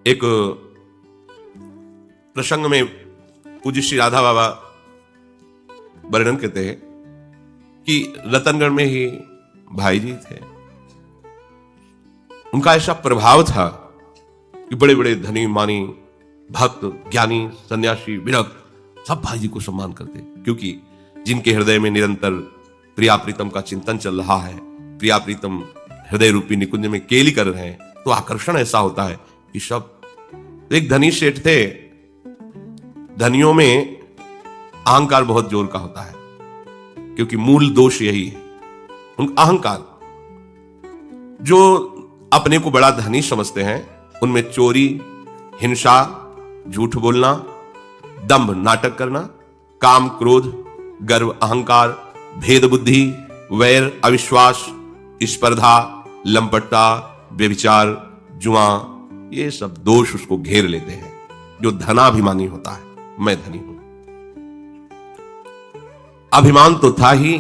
एक प्रसंग में पूज्य श्री राधा बाबा वर्णन करते हैं कि रतनगढ़ में ही भाई जी थे। उनका ऐसा प्रभाव था कि बड़े बड़े धनी मानी भक्त ज्ञानी सन्यासी विरक्त सब भाई जी को सम्मान करते, क्योंकि जिनके हृदय में निरंतर प्रिया प्रीतम का चिंतन चल रहा है, प्रिया प्रीतम हृदय रूपी निकुंज में केली कर रहे हैं, तो आकर्षण ऐसा होता है कि सब। एक धनी सेठ थे। धनियों में अहंकार बहुत जोर का होता है, क्योंकि मूल दोष यही है, उनका अहंकार। जो अपने को बड़ा धनी समझते हैं उनमें चोरी, हिंसा, झूठ बोलना, दंभ नाटक करना, काम क्रोध, गर्व अहंकार, भेद बुद्धि, वैर अविश्वास, स्पर्धा, लंपटता, व्यभिचार, जुआ, ये सब दोष उसको घेर लेते हैं। जो धनाभिमानी होता है, मैं धनी हूं, अभिमान तो था ही,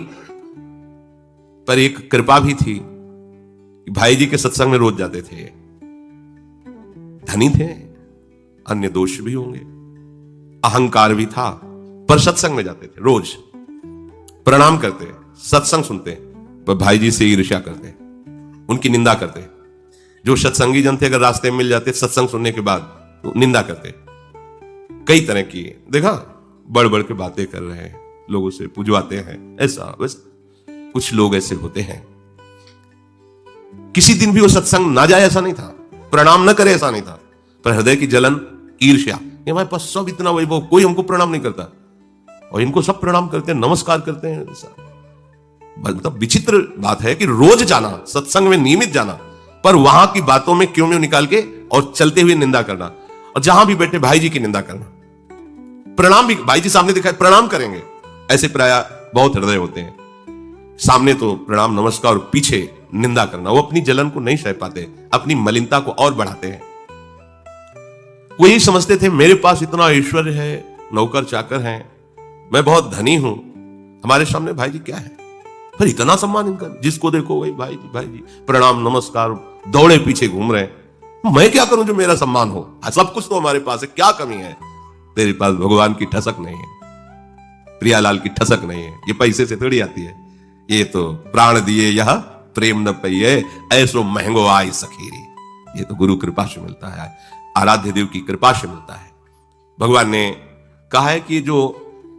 पर एक कृपा भी थी कि भाई जी के सत्संग में रोज जाते थे। धनी थे, अन्य दोष भी होंगे, अहंकार भी था, पर सत्संग में जाते थे, रोज प्रणाम करते, सत्संग सुनते, पर भाई जी से ईर्ष्या करते, उनकी निंदा करते। जो सत्संगी जन थे अगर रास्ते में मिल जाते सत्संग सुनने के बाद तो निंदा करते। कई तरह की देखा, बढ़ बढ़ के बातें कर रहे हैं, लोगों से पुजवाते हैं, ऐसा वैसा। कुछ लोग ऐसे होते हैं। किसी दिन भी वो सत्संग ना जाए ऐसा नहीं था, प्रणाम न करे ऐसा नहीं था, पर हृदय की जलन, ईर्ष्या, हमारे पास सब इतना वैभव, कोई हमको प्रणाम नहीं करता और इनको सब प्रणाम करते हैं, नमस्कार करते हैं। ऐसा मतलब विचित्र बात है कि रोज जाना, सत्संग में नियमित जाना, पर वहां की बातों में क्यों में निकाल के और चलते हुए निंदा करना, और जहां भी बैठे भाई जी की निंदा करना। प्रणाम भी भाई जी सामने दिखाए प्रणाम करेंगे, ऐसे प्राय बहुत हृदय होते हैं। सामने तो प्रणाम नमस्कार और पीछे निंदा करना। वो अपनी जलन को नहीं सह पाते, अपनी मलिनता को और बढ़ाते हैं। वो यही समझते थे मेरे पास इतना ऐश्वर्य है, नौकर चाकर हैं, मैं बहुत धनी हूं, हमारे सामने भाई जी क्या है, पर इतना सम्मान इनका, जिसको देखो वही भाई जी प्रणाम नमस्कार, दौड़े पीछे घूम रहे हैं। मैं क्या करूं जो मेरा सम्मान हो, सब कुछ तो हमारे पास है, क्या कमी है? तेरे पास भगवान की ठसक नहीं है, प्रियालाल की ठसक नहीं है, ये पैसे से थोड़ी आती है, ये तो प्राण दिए यह प्रेम न पइए, ऐसो महंगो आय सखीरी। ये तो गुरु कृपा से मिलता है, आराध्य देव की कृपा से मिलता है। भगवान ने कहा है कि जो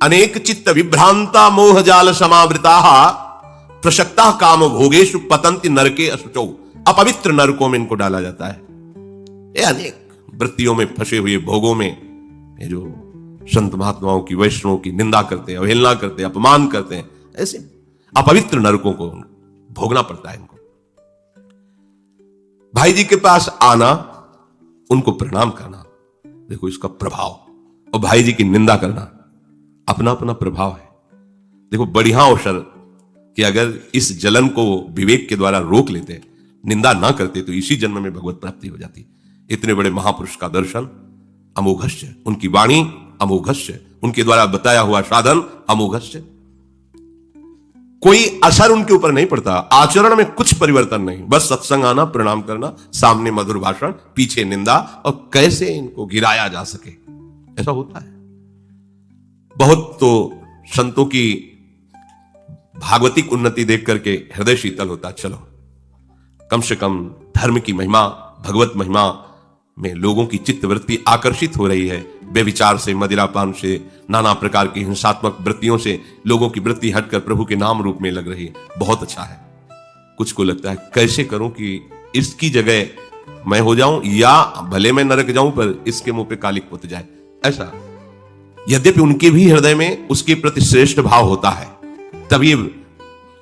अनेक चित्त विभ्रांता मोह जाल समावृता प्रशक्ता काम भोगेशु पतंति नरके असुचौ, अपवित्र नरकों में इनको डाला जाता है। ये अनेक वृत्तियों में फंसे हुए भोगों में ये जो संत महात्माओं की, वैष्णवों की निंदा करते हैं, अवहेलना करते हैं, अपमान करते हैं, ऐसे अपवित्र नरकों को भोगना पड़ता है इनको। भाई जी के पास आना, उनको प्रणाम करना, देखो इसका प्रभाव, और भाई जी की निंदा करना, अपना अपना प्रभाव है। देखो बढ़िया अवसर कि अगर इस जलन को विवेक के द्वारा रोक लेते, निंदा ना करते, तो इसी जन्म में भगवत प्राप्ति हो जाती। इतने बड़े महापुरुष का दर्शन अमोघस्य, उनकी वाणी अमोघस्य, उनके द्वारा बताया हुआ साधन अमोघस्य। कोई असर उनके ऊपर नहीं पड़ता, आचरण में कुछ परिवर्तन नहीं, बस सत्संग आना, प्रणाम करना, सामने मधुर भाषण, पीछे निंदा, और कैसे इनको गिराया जा सके, ऐसा होता है। बहुत तो संतों की भागवतिक उन्नति देख करके हृदय शीतल होता। चलो कम से कम धर्म की महिमा, भगवत महिमा में लोगों की चित्तवृत्ति आकर्षित हो रही है। बेविचार से, मदिरापान से, नाना प्रकार की हिंसात्मक वृत्तियों से लोगों की वृत्ति हटकर प्रभु के नाम रूप में लग रही है, बहुत अच्छा है। कुछ को लगता है कैसे करूं कि इसकी जगह मैं हो जाऊं, या भले मैं नरक जाऊं पर इसके मुंह पे कालिक पुत जाए, ऐसा। यद्यपि उनके भी हृदय में उसके प्रति श्रेष्ठ भाव होता है, तभी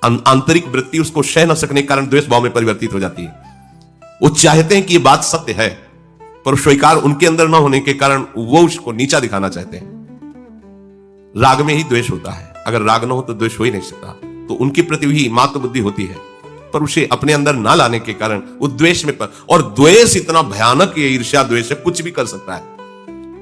आंतरिक वृत्ति उसको सह न सकने के कारण द्वेष भाव में परिवर्तित हो जाती है। वो चाहते हैं कि ये बात सत्य है, पर स्वीकार उनके अंदर न होने के कारण वो उसको नीचा दिखाना चाहते हैं। राग में ही द्वेष होता है, अगर राग न हो तो द्वेष हो ही नहीं सकता। तो उनके प्रति भी मात्र बुद्धि होती है, पर उसे अपने अंदर ना लाने के कारण वो द्वेष में और द्वेष इतना भयानक, ये ईर्ष्या द्वेष है, कुछ भी कर सकता है,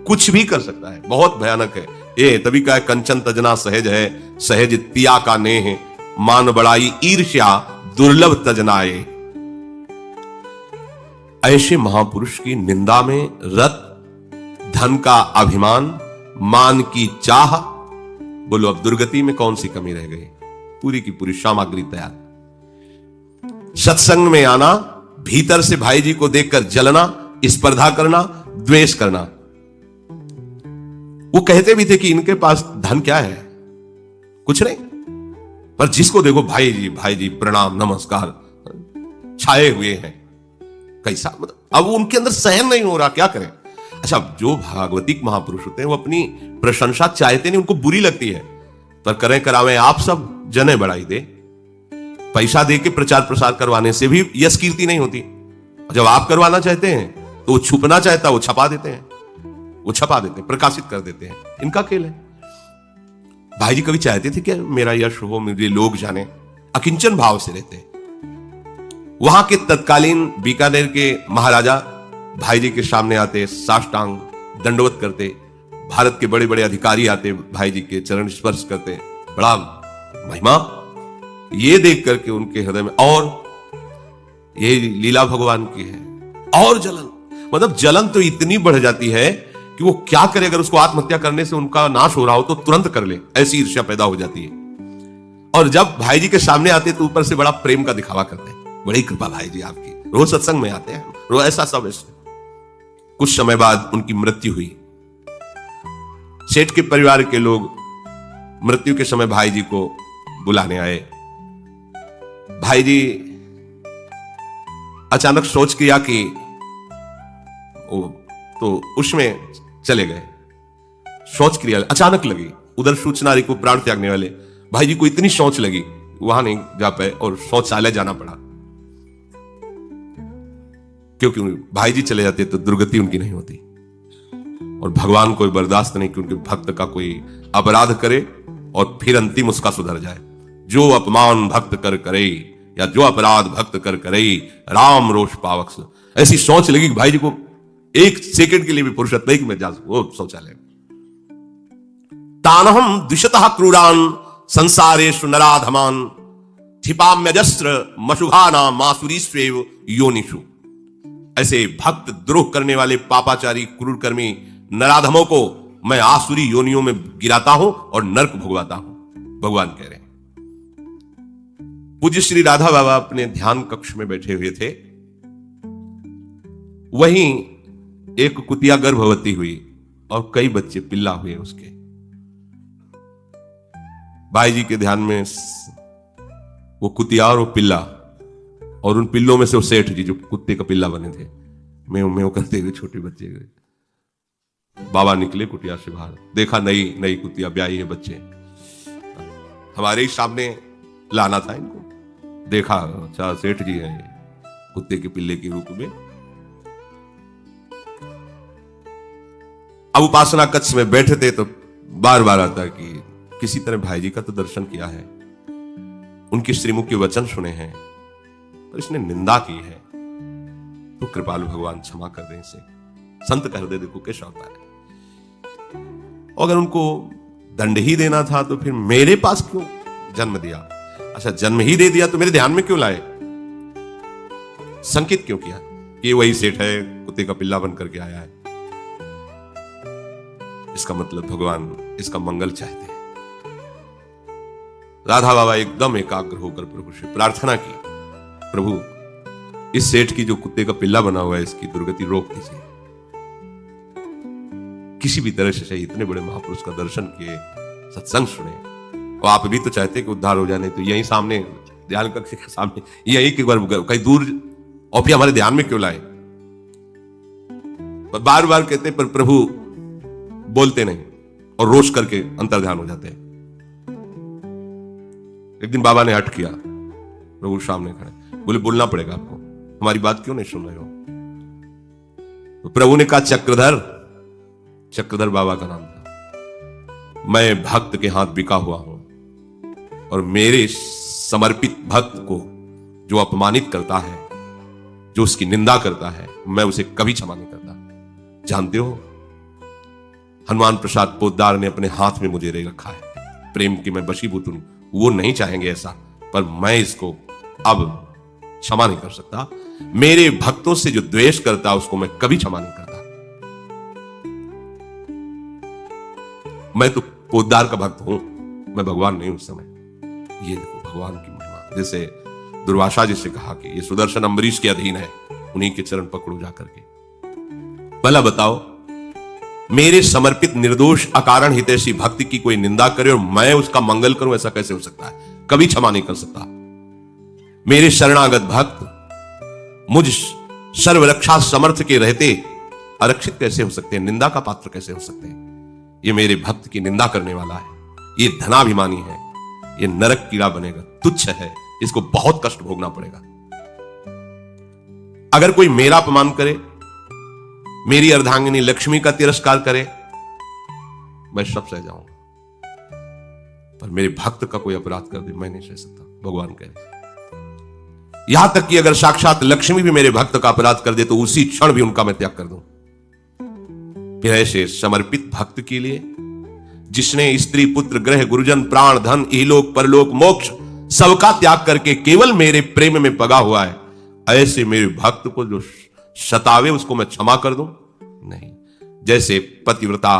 कुछ भी कर सकता है, बहुत भयानक है ये। तभी का कंचन तजना सहज है, सहज तिया का नेह, मान बड़ाई ईर्ष्या दुर्लभ तजनाए। ऐसे महापुरुष की निंदा में रत, धन का अभिमान, मान की चाह, बोलो अब दुर्गति में कौन सी कमी रह गई? पूरी की पूरी सामग्री तैयार। सत्संग में आना, भीतर से भाई जी को देखकर जलना, स्पर्धा करना, द्वेष करना। वो कहते भी थे कि इनके पास धन क्या है, कुछ नहीं, पर जिसको देखो भाई जी प्रणाम नमस्कार छाए हुए हैं। कैसा मतलब, अब उनके अंदर सहन नहीं हो रहा, क्या करें? अच्छा, जो भागवतिक महापुरुष होते हैं वो अपनी प्रशंसा चाहते नहीं, उनको बुरी लगती है, पर करें करावें आप सब जने बढ़ाई दे। पैसा दे के प्रचार प्रसार करवाने से भी यश कीर्ति नहीं होती। जब आप करवाना चाहते हैं तो वो छुपना चाहता, वो छपा देते हैं, प्रकाशित कर देते हैं। इनका खेल है। भाई जी कभी चाहते थे कि मेरा यश हो, मुझे लोग जाने, अकिंचन भाव से रहते। वहां के तत्कालीन बीकानेर के महाराजा भाई जी के सामने आते, साष्टांग दंडवत करते। भारत के बड़े बड़े अधिकारी आते, भाई जी के चरण स्पर्श करते, बड़ा महिमा। ये देख करके उनके हृदय में और ये लीला भगवान की है और जलन, मतलब जलन तो इतनी बढ़ जाती है कि वो क्या करे, अगर उसको आत्महत्या करने से उनका नाश हो रहा हो तो तुरंत कर ले, ऐसी ईर्ष्या पैदा हो जाती है। और जब भाई जी के सामने आते तो ऊपर से बड़ा प्रेम का दिखावा करते हैं, बड़ी कृपा भाई जी आपकी, रोज सत्संग में आते हैं, रोज ऐसा सब ऐसे। कुछ समय बाद उनकी मृत्यु हुई। सेठ के परिवार के लोग मृत्यु के समय भाई जी को बुलाने आए। भाई जी अचानक सोच किया कि तो उसमें चले गए। सोच क्रिया अचानक लगी, उधर सूचना को प्राण त्यागने वाले भाई जी को इतनी सोच लगी, वहां नहीं जा पाए और शौचालय जाना पड़ा, क्योंकि भाई जी चले जाते तो दुर्गति उनकी नहीं होती। और भगवान को बर्दाश्त नहीं कि उनके भक्त का कोई अपराध करे और फिर अंतिम उसका सुधर जाए। जो अपमान भक्त कर करे या जो अपराध भक्त कर करे, राम रोष पावक। ऐसी सोच लगी कि भाई जी को एक सेकंड के लिए भी फुर्सत नहीं कि मैं जा वो शौचालय। तानहम द्विषतः क्रूरान संसारेषु नराधमान क्षिपाम्यजस्त्र मशुघाना मासुरीस्वेव योनिषु। ऐसे भक्त द्रोह करने वाले पापाचारी क्रूर कर्मी नराधमों को मैं आसुरी योनियों में गिराता हूं और नरक भुगवाता हूं, भगवान कह रहे हैं। पूज्य श्री राधा बाबा अपने ध्यान कक्ष में बैठे हुए थे। वहीं एक कुतिया गर्भवती हुई और कई बच्चे पिल्ला हुए उसके। भाई जी के ध्यान में वो कुतिया और वो पिल्ला, और उन पिल्लों में से वो सेठ जी जो कुत्ते का पिल्ला बने थे, मेव मेव करते हुए छोटे बच्चे गए। बाबा निकले कुटिया से बाहर, देखा नई नई कुतिया ब्याही है, बच्चे हमारे ही सामने लाना था इनको। देखा अच्छा सेठ जी हैं कुत्ते के पिल्ले के रूप में। अब उपासना कक्ष में बैठे थे तो बार बार आता कि किसी तरह भाई जी का तो दर्शन किया है, उनके श्रीमुख के वचन सुने हैं, पर इसने निंदा की है तो कृपालु भगवान क्षमा कर दें इसे। संत कह दे देखो कैसा होता है। अगर उनको दंड ही देना था तो फिर मेरे पास क्यों जन्म दिया? अच्छा जन्म ही दे दिया तो मेरे ध्यान में क्यों लाए? संकित क्यों किया कि वही सेठ है, कुत्ते का पिल्ला बन करके आया है? इसका मतलब भगवान इसका मंगल चाहते हैं। राधा बाबा एकदम एकाग्र होकर प्रभु से प्रार्थना की, प्रभु इस सेठ की जो कुत्ते का पिल्ला बना हुआ है इसकी दुर्गति रोक दीजिए। किसी भी तरह से इतने बड़े महापुरुष का दर्शन किए, सत्संग सुने, और आप भी तो चाहते कि उद्धार हो जाने, तो यहीं सामने ध्यान कक्ष के सामने यहीं एक बार कहीं दूर और फिर हमारे ध्यान में क्यों लाए? बार बार कहते पर प्रभु बोलते नहीं और रोष करके अंतर्ध्यान हो जाते हैं। एक दिन बाबा ने हट किया, प्रभु सामने खड़े, बोले बोलना पड़ेगा आपको, हमारी बात क्यों नहीं सुन रहे हो? तो प्रभु ने कहा चक्रधर, चक्रधर बाबा का नाम था, मैं भक्त के हाथ बिका हुआ हूं और मेरे समर्पित भक्त को जो अपमानित करता है, जो उसकी निंदा करता है, मैं उसे कभी क्षमा नहीं करता। जानते हो हनुमान प्रसाद पोद्दार ने अपने हाथ में मुझे ले रखा है, प्रेम की मैं वशीभूत हूं। वो नहीं चाहेंगे ऐसा, पर मैं इसको अब क्षमा नहीं कर सकता। मेरे भक्तों से जो द्वेष करता है उसको मैं कभी क्षमा नहीं करता। मैं तो पोद्दार का भक्त हूं, मैं भगवान नहीं उस समय। ये देखो भगवान की महिमा। जैसे दुर्वासा जी से कहा कि ये सुदर्शन अम्बरीश के अधीन है, उन्हीं के चरण पकड़ो जाकर के। भला बताओ, मेरे समर्पित निर्दोष अकारण हितैषी भक्ति की कोई निंदा करे और मैं उसका मंगल करूं, ऐसा कैसे हो सकता है? कभी क्षमा नहीं कर सकता। मेरे शरणागत भक्त मुझ सर्वरक्षा समर्थ के रहते आरक्षित कैसे हो सकते हैं, निंदा का पात्र कैसे हो सकते हैं? ये मेरे भक्त की निंदा करने वाला है, ये धनाभिमानी है, ये नरक कीड़ा बनेगा, तुच्छ है, इसको बहुत कष्ट भोगना पड़ेगा। अगर कोई मेरा अपमान करे, मेरी अर्धांगिनी लक्ष्मी का तिरस्कार करे, मैं सब सह जाऊंगा, पर मेरे भक्त का कोई अपराध कर दे, मैं नहीं सह सकता। भगवान कह रहे यहां तक कि अगर साक्षात लक्ष्मी भी मेरे भक्त का अपराध कर दे तो उसी क्षण भी उनका मैं त्याग कर दूं। फिर ऐसे समर्पित भक्त के लिए, जिसने स्त्री पुत्र ग्रह गुरुजन प्राण धन इहलोक परलोक मोक्ष सबका त्याग करके केवल मेरे प्रेम में पगा हुआ है, ऐसे मेरे भक्त को जो सतावे उसको मैं क्षमा कर दूं? नहीं। जैसे पतिव्रता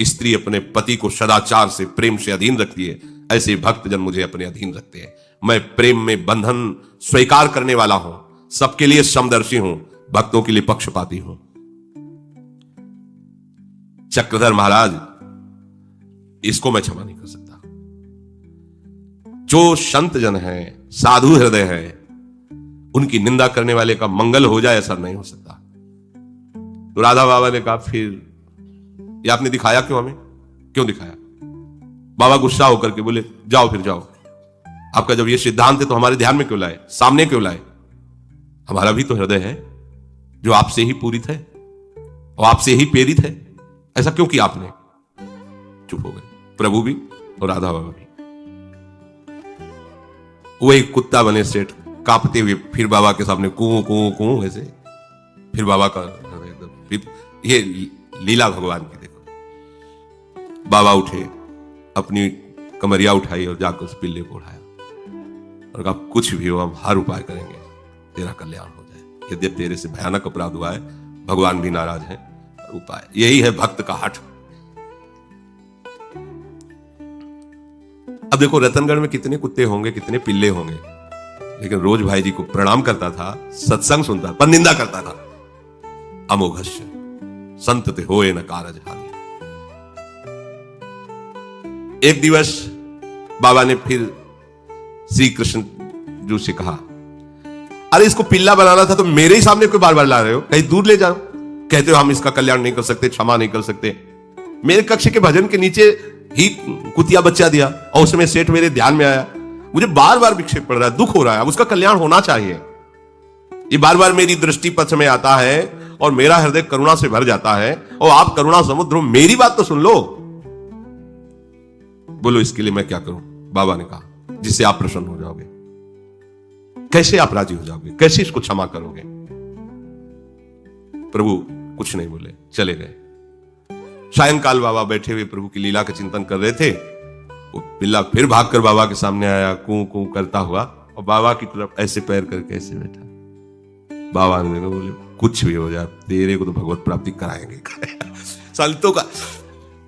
स्त्री अपने पति को सदाचार से प्रेम से अधीन रखती है, ऐसे भक्तजन मुझे अपने अधीन रखते हैं। मैं प्रेम में बंधन स्वीकार करने वाला हूं, सबके लिए समदर्शी हूं, भक्तों के लिए पक्षपाती हूं। चक्रधर महाराज, इसको मैं क्षमा नहीं कर सकता। जो संत जन है, साधु हृदय है, उनकी निंदा करने वाले का मंगल हो जाए, ऐसा नहीं हो सकता। तो राधा बाबा ने कहा, फिर ये आपने दिखाया क्यों हमें? क्यों दिखाया? बाबा गुस्सा होकर के बोले, जाओ फिर जाओ। आपका जब ये सिद्धांत है तो हमारे ध्यान में क्यों लाए, सामने क्यों लाए? हमारा भी तो हृदय है जो आपसे ही पूरित है और आपसे ही प्रेरित है, ऐसा क्यों किया आपने? चुप हो गए, प्रभु भी और राधा बाबा भी। वो एक कुत्ता बने सेठ, कांपते हुए फिर बाबा के सामने कूं कूं कूं ऐसे। फिर बाबा का एकदम, फिर ये लीला भगवान की देखो। बाबा उठे, अपनी कमरिया उठाई और जाकर उस पिल्ले को उठाया और कहा, कुछ भी हो हम हर उपाय करेंगे, तेरा कल्याण हो जाए। यद्यपि तेरे से भयानक अपराध हुआ है, भगवान भी नाराज है, उपाय यही है भक्त का हठ। अब देखो रतनगढ़ में कितने कुत्ते होंगे, कितने पिल्ले होंगे, लेकिन रोज भाई जी को प्रणाम करता था, सत्संग सुनता, पर निंदा करता था। अमोघस्य संत ते होए न कारज हानि। एक दिवस बाबा ने फिर श्री कृष्ण जी से कहा, अरे इसको पिल्ला बनाना था तो मेरे ही सामने क्यों बार बार ला रहे हो? कहीं दूर ले जाओ। कहते हो हम इसका कल्याण नहीं कर सकते, क्षमा नहीं कर सकते। मेरे कक्ष के भजन के नीचे ही कुतिया बच्चा दिया और उसमें सेठ मेरे ध्यान में आया, मुझे बार बार विक्षेप पड़ रहा है, दुख हो रहा है, अब उसका कल्याण होना चाहिए। ये बार बार मेरी दृष्टि पथ में आता है और मेरा हृदय करुणा से भर जाता है, और आप करुणा समुद्र हो, मेरी बात तो सुन लो। बोलो इसके लिए मैं क्या करूं? बाबा ने कहा, जिससे आप प्रसन्न हो जाओगे। कैसे आप राजी हो जाओगे? कैसे इसको क्षमा करोगे? प्रभु कुछ नहीं बोले, चले गए। सायंकाल बाबा बैठे हुए प्रभु की लीला का चिंतन कर रहे थे। वो पिल्ला फिर भागकर बाबा के सामने आया, कूं कूं करता हुआ, और बाबा की तरफ ऐसे पैर करके ऐसे बैठा। बाबा ने बोले, कुछ भी हो जाए, तेरे को तो भगवत प्राप्ति कराएंगे। संतों का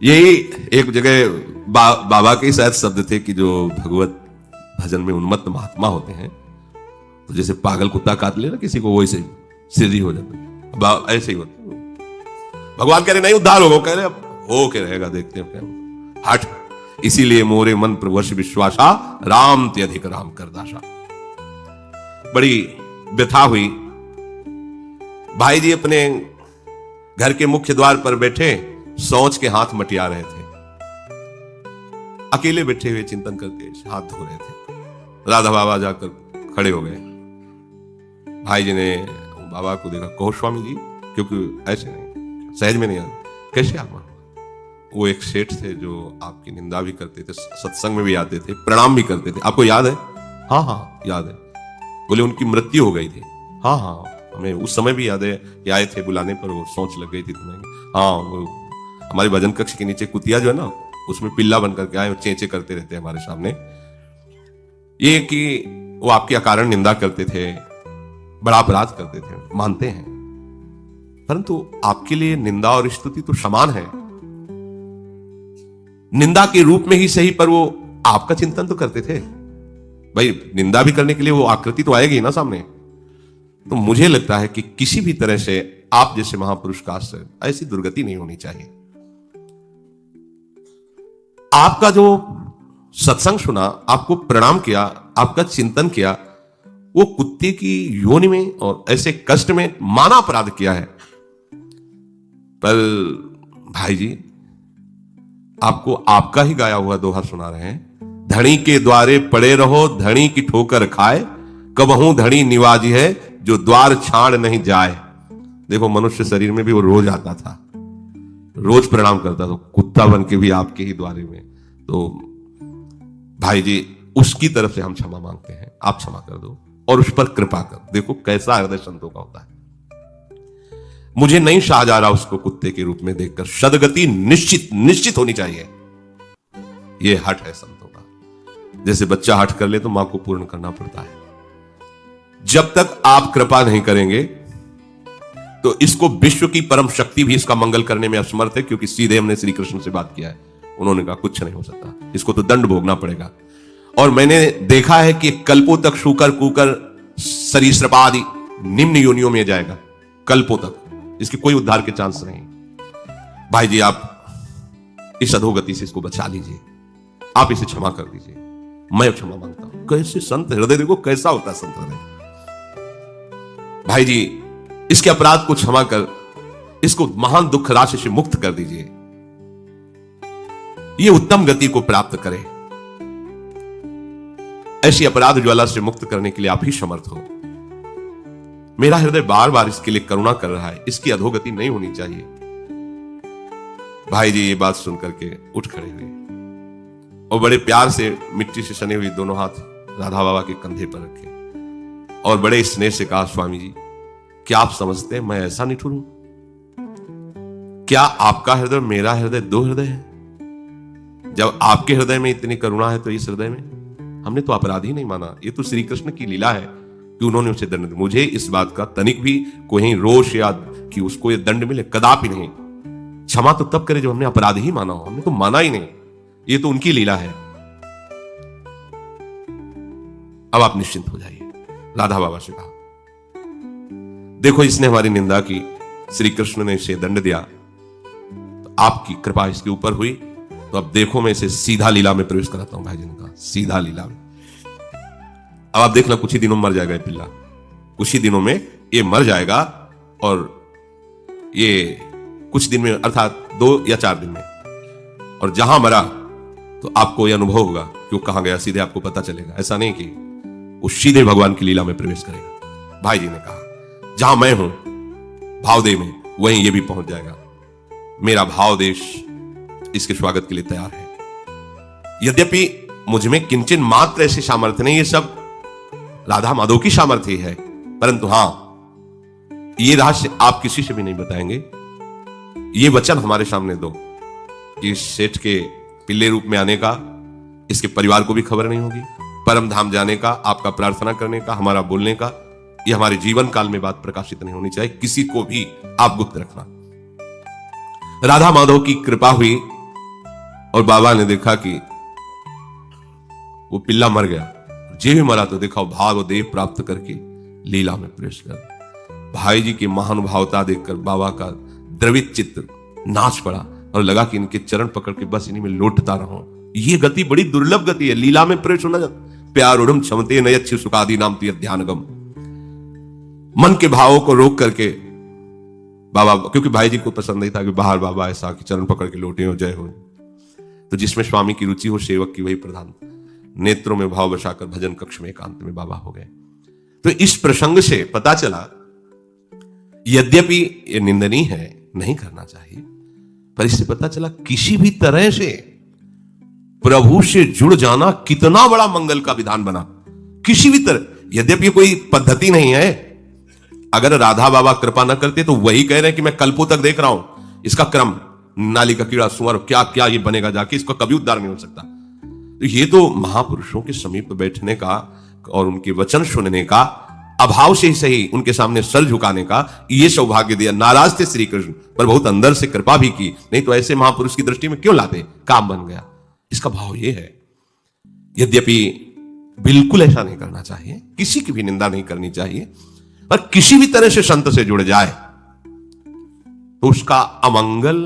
यही एक जगह बाबा के शायद शब्द थे कि जो भगवत भजन में उन्मत्त महात्मा होते हैं, तो जैसे पागल कुत्ता काट ले ना किसी को, वैसे सीधी हो जाता, ऐसे ही होता। भगवान कह रहे नहीं उद्धार होगा, कह रहे हो के रहेगा, देखते हैं क्या हट। इसीलिए मोरे मन पर वश विश्वासा, राम ते अधिक राम कर दासा। बड़ी व्यथा हुई। भाई जी अपने घर के मुख्य द्वार पर बैठे सोच के हाथ मटिया रहे थे, अकेले बैठे हुए चिंतन करके हाथ धो रहे थे। राधा बाबा जाकर खड़े हो गए। भाई जी ने बाबा को देखा, कहो स्वामी जी, क्योंकि ऐसे नहीं, सहज में नहीं आते, कैसे आप? वो एक सेठ थे जो आपकी निंदा भी करते थे, सत्संग में भी आते थे, प्रणाम भी करते थे, आपको याद है? हाँ हाँ याद है। बोले उनकी मृत्यु हो गई थी। हाँ हाँ हमें उस समय भी याद है कि आए थे बुलाने पर, वो सोच लग गई थी तुम्हें। हाँ वो हमारे भजन कक्ष के नीचे कुतिया जो है ना, उसमें पिल्ला बन करके आए, चेंचे करते रहते हैं हमारे सामने। ये कि वो आपके अकारण निंदा करते थे, बड़ा अपराध करते थे, मानते हैं, परंतु आपके लिए निंदा और स्तुति तो समान है। निंदा के रूप में ही सही, पर वो आपका चिंतन तो करते थे। भाई निंदा भी करने के लिए वो आकृति तो आएगी ना सामने। तो मुझे लगता है कि किसी भी तरह से आप जैसे महापुरुष का आश्रय, ऐसी दुर्गति नहीं होनी चाहिए। आपका जो सत्संग सुना, आपको प्रणाम किया, आपका चिंतन किया, वो कुत्ते की योनि में और ऐसे कष्ट में माना अपराध किया है। पर भाई जी आपको आपका ही गाया हुआ दोहा सुना रहे हैं, धनी के द्वारे पड़े रहो, धनी की ठोकर खाए, कबहू धनी निवाजी है, जो द्वार छाड़ नहीं जाए। देखो मनुष्य शरीर में भी वो रोज आता था, रोज प्रणाम करता था, कुत्ता बन के भी आपके ही द्वारे में। तो भाई जी उसकी तरफ से हम क्षमा मांगते हैं, आप क्षमा कर दो और उस पर कृपा कर। देखो कैसा हृदय संतों का होता है। मुझे नहीं शाह जा रहा उसको कुत्ते के रूप में देखकर, सदगति निश्चित होनी चाहिए। यह हट है संतों का। जैसे बच्चा हट कर ले तो मां को पूर्ण करना पड़ता है। जब तक आप कृपा नहीं करेंगे तो इसको विश्व की परम शक्ति भी इसका मंगल करने में असमर्थ है, क्योंकि सीधे हमने श्री कृष्ण से बात किया है, उन्होंने कहा कुछ नहीं हो सकता, इसको तो दंड भोगना पड़ेगा। और मैंने देखा है कि कल्पों तक शूकर कुकर सरीसृपादि निम्न योनियों में जाएगा, कल्पों तक, इसके कोई उद्धार के चांस नहीं। भाई जी आप इस अधोगति से इसको बचा लीजिए, आप इसे क्षमा कर दीजिए, मैं क्षमा मांगता हूं। कैसे संत हृदय, देखो कैसा होता है संत हृदय। भाई जी इसके अपराध को क्षमा कर इसको महान दुख राशि से मुक्त कर दीजिए, ये उत्तम गति को प्राप्त करे। ऐसी अपराध ज्वाला से मुक्त करने के लिए आप ही समर्थ हो। मेरा हृदय बार बार इसके लिए करुणा कर रहा है, इसकी अधोगति नहीं होनी चाहिए। भाई जी ये बात सुनकर के उठ खड़े हुए और बड़े प्यार से मिट्टी से सने हुए दोनों हाथ राधा बाबा के कंधे पर रखे और बड़े स्नेह से कहा, स्वामी जी क्या आप समझते हैं मैं ऐसा निठुर हूं? क्या आपका हृदय मेरा हृदय दो हृदय है? जब आपके हृदय में इतनी करुणा है तो इस हृदय में हमने तो अपराध ही नहीं माना। ये तो श्री कृष्ण की लीला है कि उन्होंने उसे दंड दिया। मुझे इस बात का तनिक भी कोई रोष या कि उसको ये दंड मिले, कदापि नहीं। क्षमा तो तब करे जब हमने अपराध ही माना हो, हमने तो माना ही नहीं, ये तो उनकी लीला है। अब आप निश्चिंत हो जाइए। राधा बाबा से कहा, देखो इसने हमारी निंदा की, श्री कृष्ण ने इसे दंड दिया, तो आपकी कृपा इसके ऊपर हुई, तो अब देखो मैं इसे सीधा लीला में प्रवेश कराता हूं। भाई जी ने कहा सीधा लीला में। अब आप देखना कुछ ही दिनों में मर जाएगा ये पिल्ला, कुछ ही दिनों में ये मर जाएगा, और ये कुछ दिन में अर्थात 2 या 4 दिन में, और जहां मरा तो आपको यह अनुभव होगा कि वो कहां गया, सीधे आपको पता चलेगा। ऐसा नहीं कि वो सीधे भगवान की लीला में प्रवेश करेगा। भाई जी ने कहा जहां मैं हूं भावदेव में, वहीं ये भी पहुंच जाएगा। मेरा भाव देश इसके स्वागत के लिए तैयार है। यद्यपि मुझ में किंचन मात्र ऐसी सामर्थ्य नहीं, ये सब राधा माधव की सामर्थ्य है, परंतु हां ये रहस्य आप किसी से भी नहीं बताएंगे। ये वचन हमारे सामने दो कि सेठ के पिल्ले रूप में आने का इसके परिवार को भी खबर नहीं होगी, परम धाम जाने का, आपका प्रार्थना करने का, हमारा बोलने का, ये हमारे जीवन काल में बात प्रकाशित नहीं होनी चाहिए, किसी को भी आप गुप्त रखना। राधा माधव की कृपा हुई और बाबा ने देखा कि वो पिल्ला मर गया। जे भी मरा तो देखा भाव देव प्राप्त करके लीला में प्रवेश कर। भाई जी की महानुभावता देखकर बाबा का द्रवित चित्त नाच पड़ा और लगा कि इनके चरण पकड़ के बस इन्हीं में लौटता रहूं। ये गति बड़ी दुर्लभ गति है, लीला में प्रवेश होना। प्यार उड़म क्षमते नयच्छी सुखादि नाम तीय ध्यानगम। मन के भावों को रोक करके बाबा, क्योंकि भाई जी को पसंद नहीं था कि बाहर बाबा ऐसा कि चरण पकड़ के लौटे हो, जय हो। तो जिसमें स्वामी की रुचि हो सेवक की वही प्रधान। नेत्रों में भाव बसाकर भजन कक्ष में एकांत में बाबा हो गए। तो इस प्रसंग से पता चला यद्यपि ये निंदनीय है, नहीं करना चाहिए, पर इससे पता चला किसी भी तरह से प्रभु से जुड़ जाना कितना बड़ा मंगल का विधान बना। किसी भी तरह, यद्यपि कोई पद्धति नहीं है। अगर राधा बाबा कृपा न करते तो वही कह रहे हैं कि मैं कल्पों तक देख रहा हूं, इसका क्रम नाली का कीड़ा सुअर क्या क्या ये बनेगा जाके, इसका कभी उद्धार नहीं हो सकता। तो ये तो महापुरुषों के समीप बैठने का और उनके वचन सुनने का अभाव से ही सही उनके सामने सर झुकाने का ये सौभाग्य दिया। नाराज थे श्री कृष्ण, पर बहुत अंदर से कृपा भी की, नहीं तो ऐसे महापुरुष की दृष्टि में क्यों लाते, काम बन गया। इसका भाव ये है। यद्यपि बिल्कुल ऐसा नहीं करना चाहिए, किसी की भी निंदा नहीं करनी चाहिए, पर किसी भी तरह से संत से जुड़ जाए तो उसका अमंगल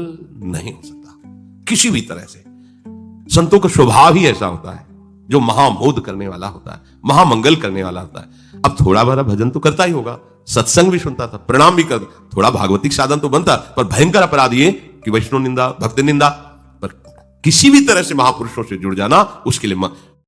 नहीं हो सकता किसी भी तरह से। संतों का स्वभाव ही ऐसा होता है जो महामोद करने वाला होता है, महामंगल करने वाला होता है। अब थोड़ा बड़ा भजन तो करता ही होगा, सत्संग भी सुनता था, प्रणाम भी करता, थोड़ा भागवतिक साधन तो बनता, पर भयंकर अपराध ये कि वैष्णव निंदा, भक्त निंदा। पर किसी भी तरह से महापुरुषों से जुड़ जाना उसके लिए